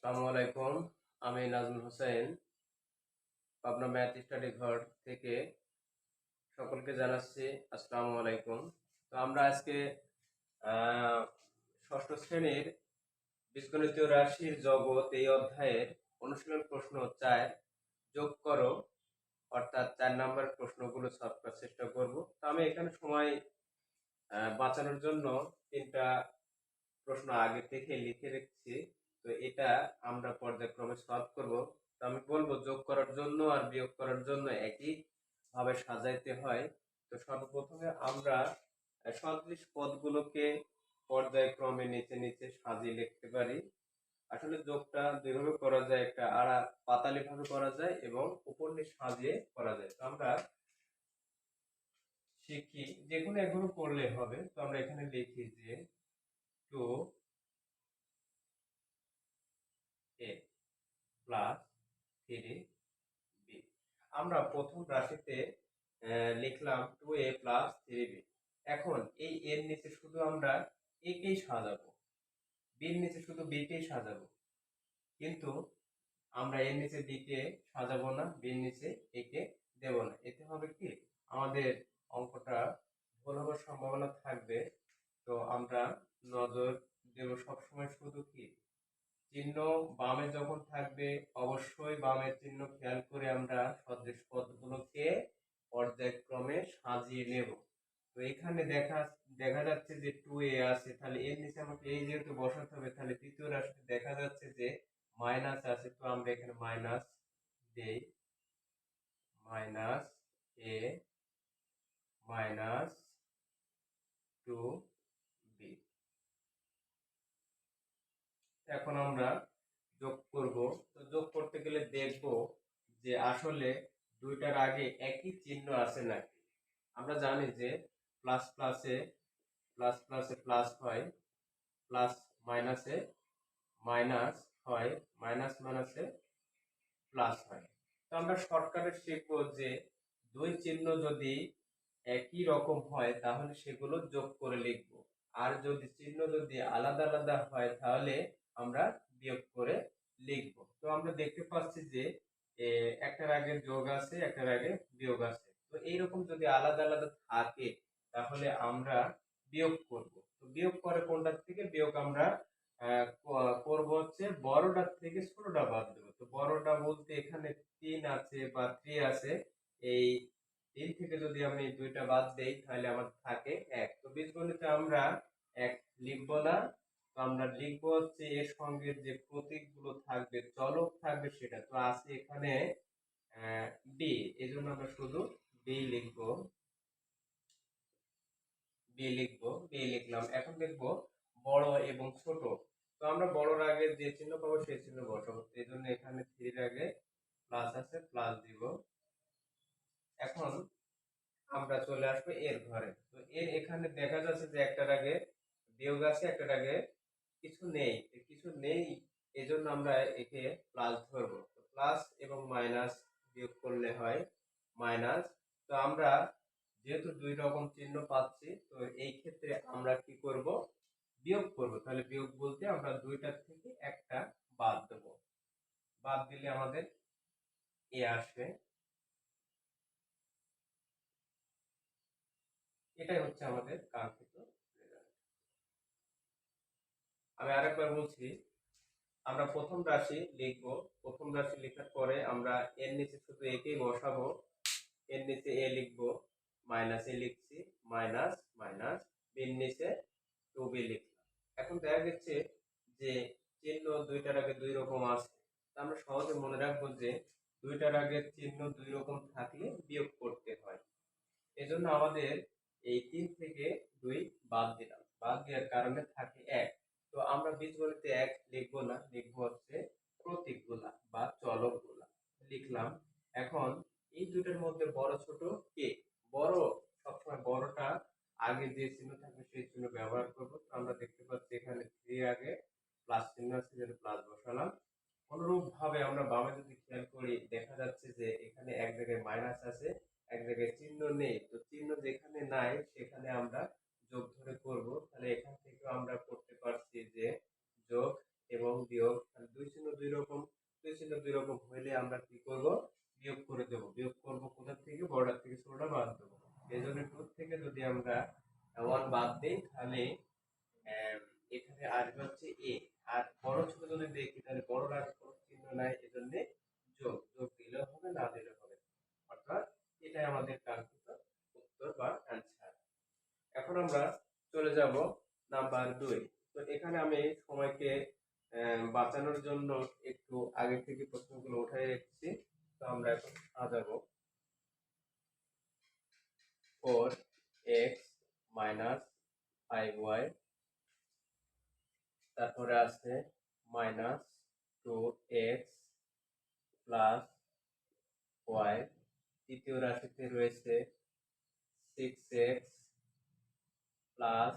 আসসালামু আলাইকুম। আমি নাজমুল হোসেন, পাবনা ম্যাথ স্টাডি ঘর থেকে সকলকে জানাচ্ছি আসসালামু আলাইকুম। তো আমরা আজকে আহ, ষষ্ঠ শ্রেণীর বীজগণিতীয় রাশির জগৎ এই অধ্যায়ের অনুশীলন প্রশ্ন 4 যোগ করো, অর্থাৎ 4 নম্বর প্রশ্নগুলো সলভ করার চেষ্টা করব। তো আমি এখানে সময় বাঁচানোর জন্য 3টা প্রশ্ন আগে থেকে লিখে রেখেছি। তো এটা আমরা পর্যায়ক্রমে সলভ করব। তো আমি বলবো যোগ করার জন্য আর বিয়োগ করার জন্য একই ভাবে সাজাইতে হয়। তো সর্বপ্রথমে আমরা সদৃশ পদগুলোকে পর্যায়ক্রমে নিচে নিচে সাজিয়ে লিখতে পারি। আসলে যোগটা দুইভাবে করা যায়, একটা পাতালি ভাবে করা যায় এবং উপর নিচ সাজিয়ে করা যায়। তো আমরা শিখি, যে কোনো একভাবে করলে হবে। তো আমরা এখানে লিখি যে 2a প্লাস 3b। আমরা প্রথম রাশিতে লিখলাম 2a প্লাস 3b। এখন এই এর নিচে শুধু আমরা a কেই সাজাবো, b এর নিচে শুধু b কেই সাজাবো, কিন্তু আমরা এর নিচে b কে সাজাবো না, b এর নিচে a কে দেব না। এতে হবে কি, আমাদের অঙ্কটা ভুল হওয়ার সম্ভাবনা থাকবে। তো আমরা নজর দেব সবসময় শুধু কি, চিহ্ন বামে যখন থাকবে অবশ্যই বামের চিহ্ন খেয়াল করে আমরা সদৃশ পদগুলোকে পর্যায়ক্রমে সাজিয়ে নেব। তো এখানে দেখা দেখা যাচ্ছে যে 2a আছে, তাহলে এর নিচে আমাকে এই যেহেতু বসাতে হবে, তাহলে তৃতীয় রাশিতে দেখা যাচ্ছে যে মাইনাস আছে। তো আমরা এখানে মাইনাস দেই, মাইনাস a মাইনাস 2b। এখন আমরা যোগ করব। তো যোগ করতে গেলে দেখব যে আসলে দুইটার আগে একই চিহ্ন আছে নাকি। আমরা জানি যে প্লাস প্লাসে প্লাস প্লাসে প্লাস হয়, প্লাস মাইনাসে মাইনাস হয়, মাইনাস মাইনাসে প্লাস হয়। তো আমরা শর্টকাটে শিখবো যে দুই চিহ্ন যদি একই রকম হয় তাহলে সেগুলো যোগ করে লিখব, আর যদি চিহ্ন যদি আলাদা আলাদা হয় তাহলে আমরা বিয়োগ করে লিখব। তো আমরা দেখতে পাচ্ছি যে একটার আগে যোগ আছে, একটার আগে বিয়োগ আছে। তো এইরকম যদি আলাদা আলাদা থাকে তাহলে আমরা বিয়োগ করব। তো বিয়োগ করে কোনটার থেকে বিয়োগ আমরা করব হচ্ছে বড়টার থেকে ছোটটা বাদ দেব। তো বড়টা বলতে এখানে 3 আছে বা 3 আছে, এই 3 থেকে যদি আমি দুইটা বাদ দেই তাহলে আমার থাকে 1। তো বীজগণিতে আমরা 1 লিখবো না, তো আমরা লিখবো হচ্ছে এর সঙ্গে যে প্রতীকগুলো থাকবে, চলক থাকবে সেটা। তো আছে এখানে বি, এজন্য আমরা শুধু বি লিখবো, বি লিখলাম। এখন দেখবো বড় এবং ছোট। তো আমরা বড়র আগে যে চিহ্ন পাবো সেই চিহ্ন বসাবো। এই জন্য এখানে 3 এর আগে প্লাস আছে, প্লাস দিব। এখন আমরা চলে আসবো এর ঘরে। তো এর এখানে দেখা যাচ্ছে যে একটার আগে বিয়োগ আছে, একটার আগে কিছু নেই। কিছু নেই, এজন্য আমরা একে প্লাস ধরবো। তো প্লাস এবং মাইনাস বিয়োগ করলে হয় মাইনাস। তো আমরা যেহেতু দুই রকম চিহ্ন পাচ্ছি, তো এই ক্ষেত্রে আমরা কি করব, বিয়োগ করব। তাহলে বিয়োগ বলতে আমরা দুইটার থেকে একটা বাদ দেব, বাদ দিলে আমাদের এ আসবে। এটাই হচ্ছে আমাদের কাঙ্ক্ষিত রেজাল্ট। আমি আরেকবার বলছি, আমরা প্রথম রাশি লিখব। প্রথম রাশি লেখার পরে আমরা এর নিচে শুধু একেই বসাবো, এর নিচে এ লিখবো, মাইনাস এ লিখছি, মাইনাস মাইনাস, বির নিচে 2b লিখলাম। এখন দেখা যাচ্ছে যে চিহ্ন দুইটার আগে দুই রকম আছে। আমরা সহজে মনে রাখবো যে দুইটার আগে চিহ্ন দুই রকম থাকলে বিয়োগ করতে হয়। এজন্য আমাদের এই 3 থেকে 2 বাদ দিলাম, বাদ দেওয়ার কারণে থাকে 1। তো আমরা বীজগণিতে 1 লিখবো না, লিখবো হচ্ছে প্রতীকগুলা বা চলকগুলা লিখলাম। এখন এই দুটোর মধ্যে বড় ছোট কে, বড় সবসময় বড়টা আগে যে চিহ্ন থাকবে সেই চিহ্ন ব্যবহার করব। তো আমরা দেখতে পাচ্ছি এখানে 3 আগে প্লাস চিহ্ন আছে, যেটা প্লাস বসালাম। অনুরূপ ভাবে আমরা বামে যদি খেয়াল করি দেখা যাচ্ছে যে এখানে এক জায়গায় মাইনাস আছে, এক জায়গায় চিহ্ন নেই। তো চিহ্ন যেখানে নাই সেখানে আমরা যোগ ধরে করব। তাহলে এখান থেকে আমরা করতে পারছি যে যোগ এবং বিয়োগ, দুই চিহ্ন থেকে যদি আমরা 1 বাদ দিই তাহলে এখানে আসবে হচ্ছে এ। আর বড় ছোট যদি দেখি তাহলে বড়র আগে কোনো চিহ্ন নাই, এজন্য যোগ যোগ দিলেও হবে না দিলেও হবে, অর্থাৎ এটাই আমাদের কাঙ্ক্ষিত উত্তর বা অ্যান্সার। এখন আমরা চলে যাব নাম্বার 2। তো এখানে আমি সময়কে বাঁচানোর জন্য একটু আগে থেকে প্রশ্নগুলো উঠাই রেখেছি। তো আমরা এখন সাজাবো। 4x মাইনাস 5y, তারপরে আছে মাইনাস 2x প্লাস y, তৃতীয় রাশিতে রয়েছে 6x প্লাস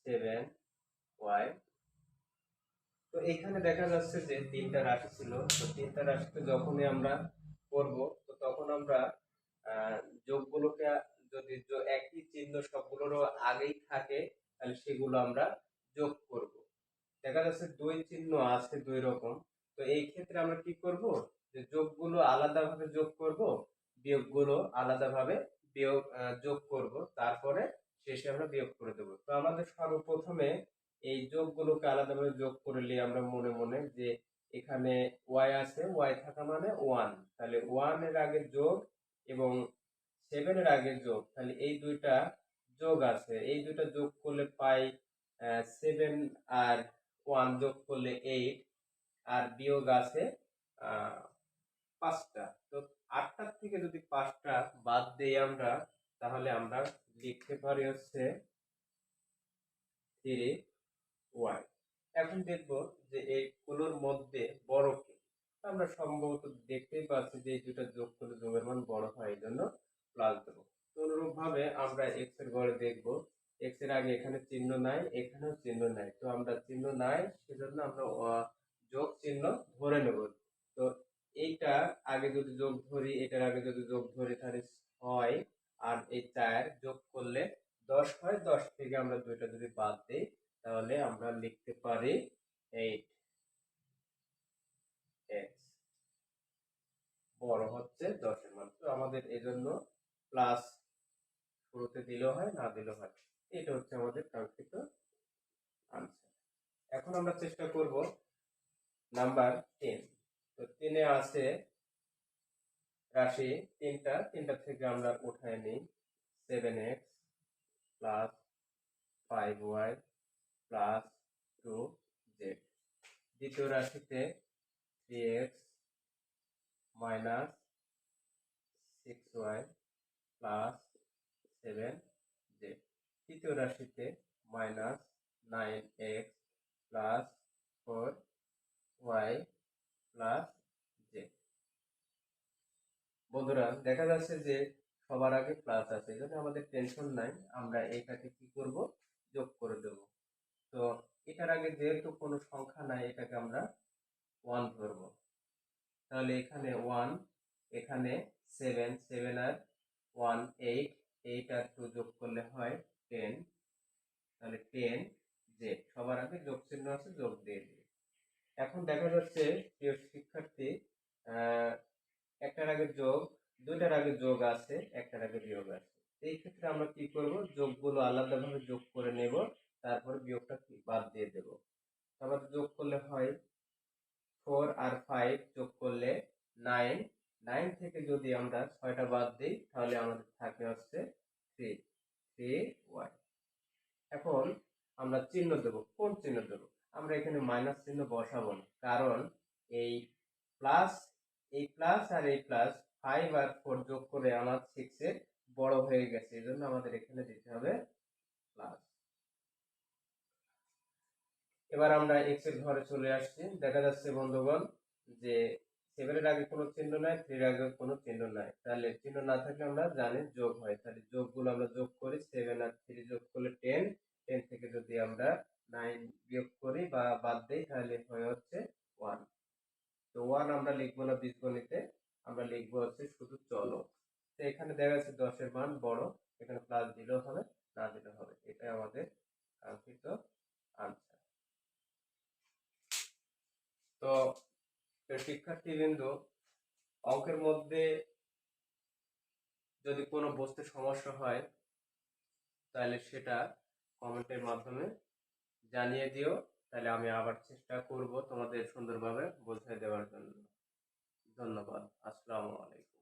7y। তো এখানে দেখা যাচ্ছে যে তিনটা রাশি ছিল, তো তিনটা রাশিতে যখনই আমরা করব তো তখন আমরা আহ, যোগগুলোকে যদি একই চিহ্ন সবগুলোরও আগেই থাকে তাহলে সেগুলো আমরা যোগ করব। দেখা যাচ্ছে দুই চিহ্ন আছে দুই রকম, তো এই ক্ষেত্রে আমরা কি করব, যে যোগগুলো আলাদাভাবে যোগ করব, বিয়োগগুলো আলাদাভাবে যোগ করব, তারপরে শেষে আমরা বিয়োগ করে দেব। তো আমাদের সর্বপ্রথমে এই যোগগুলোকে আলাদাভাবে যোগ করে নিই আমরা মনে মনে, যে এখানে y আছে, y থাকা মানে 1, তাহলে 1 এর আগে যোগ এবং 7 এর আগে যোগ, তাহলে এই দুইটা যোগ আছে, এই দুইটা যোগ করলে পাই 7, আর 1 যোগ করলে 8, আর বিয়োগ আছে 5টা। তো 8টার থেকে যদি 5টা বাদ দেই আমরা, তাহলে আমরা লিখতে পারি হচ্ছে 3y। এখন দেখব যে এইগুলোর মধ্যে বড় কি। আমরা সম্ভবত দেখতেই পাচ্ছি যে এই দুটো যোগ করলে যোগের মান বড় হয়, এই জন্য প্লাস দেবো। তো অনুরূপ ভাবে আমরা এক্স এর ঘরে দেখব, এক্স এর আগে এখানে চিহ্ন নাই, এখানেও চিহ্ন নাই, তো আমরা চিহ্ন নাই সেজন্য আমরা যোগ চিহ্ন ধরে নেব। তো এইটা আগে যদি যোগ ধরি, এটার আগে যদি যোগ ধরি তাহলে 6 আর এই 4 যোগ করলে 10 হয়, 10 থেকে আমরা দুইটা যদি বাদ দিই তাহলে আমরা লিখতে পারি 8x, বড় হচ্ছে 10 এর মান। তো আমাদের এজন্য প্লাস শুরুতে দিলেও হয় না দিলেও হয়, এটা হচ্ছে আমাদের কাঙ্ক্ষিত আনসার। এখন আমরা চেষ্টা করব নাম্বার 10। তো 10 এ আছে রাশি তিনটা থেকে আমরা উঠায় নিই 7x plus 5y plus 2z। দ্বিতীয় রাশিতে 3x minus 6y plus 7z। তৃতীয় রাশিতে minus 9x plus 4y plus z। বন্ধুরা দেখা যাচ্ছে যে সবার আগে প্লাস আছে, এজন্য আমাদের টেনশন নাই, আমরা এটাকে কি করব, যোগ করে দেব। তো এটার আগে যেহেতু কোনো সংখ্যা নাই এটাকে আমরা 1 ধরবো, তাহলে এখানে 1, এখানে 7, 7 আর 1 8, 8 আর 2 যোগ করলে হয় 10, তাহলে 10 জেড, সবার আগে যোগ চিহ্ন আছে, যোগ দিয়ে দিই। এখন দেখা যাচ্ছে প্রিয় শিক্ষার্থী, একটার আগে যোগ, দুইটার আগে যোগ আছে, একটার আগে বিয়োগ আছে। এই ক্ষেত্রে আমরা কি করব, যোগগুলো আলাদাভাবে যোগ করে নেব, তারপর বিয়োগটা বাদ দিয়ে দেব। আবার যোগ করলে হয় 4 আর 5 যোগ করলে 9, 9 থেকে যদি আমরা 6টা বাদ দিই তাহলে আমাদের থাকে হচ্ছে 3, 3y। এখন আমরা চিহ্ন দেব, কোন চিহ্ন দেব, আমরা এখানে মাইনাস চিহ্ন বসাবো না, কারণ এই প্লাস, এই প্লাস আর এই প্লাস 5 আর 4 যোগ করে আমার 6 এর বড় হয়ে গেছে, এজন্য আমাদের এখানে দিতে হবে প্লাস। এবার আমরা x এর ঘরে চলে আসছি। দেখা যাচ্ছে বন্ধুগণ যে 7 এর আগে কোনো চিহ্ন নাই, 3 এর আগে কোনো চিহ্ন নাই, তাহলে চিহ্ন না থাকলে আমরা জানি যোগ হয়, তাহলে যোগগুলো আমরা যোগ করি, 7 আর 3 যোগ করলে 10, 10 থেকে যদি আমরা 9 বিয়োগ করি বা বাদ দেই তাহলে হয় হচ্ছে 1। তো 1 আমরা লিখবো না বীজগণিতে, আমরা লিখবো হচ্ছে শুধু চলক। তো এখানে দেখা যাচ্ছে 10 এর মান বড়, এখানে প্লাস দিলেও হবে না দিলেও হবে, এটাই আমাদের কাঙ্ক্ষিত আনসার। তো শিক্ষার্থীবৃন্দ, অঙ্কের মধ্যে যদি কোনো বুঝতে সমস্যা হয় তাহলে সেটা কমেন্টের মাধ্যমে জানিয়ে দিও, তাহলে আমি আবার চেষ্টা করব তোমাদের সুন্দরভাবে বোঝাই দেওয়ার জন্য। ধন্যবাদ। আসসালামু আলাইকুম।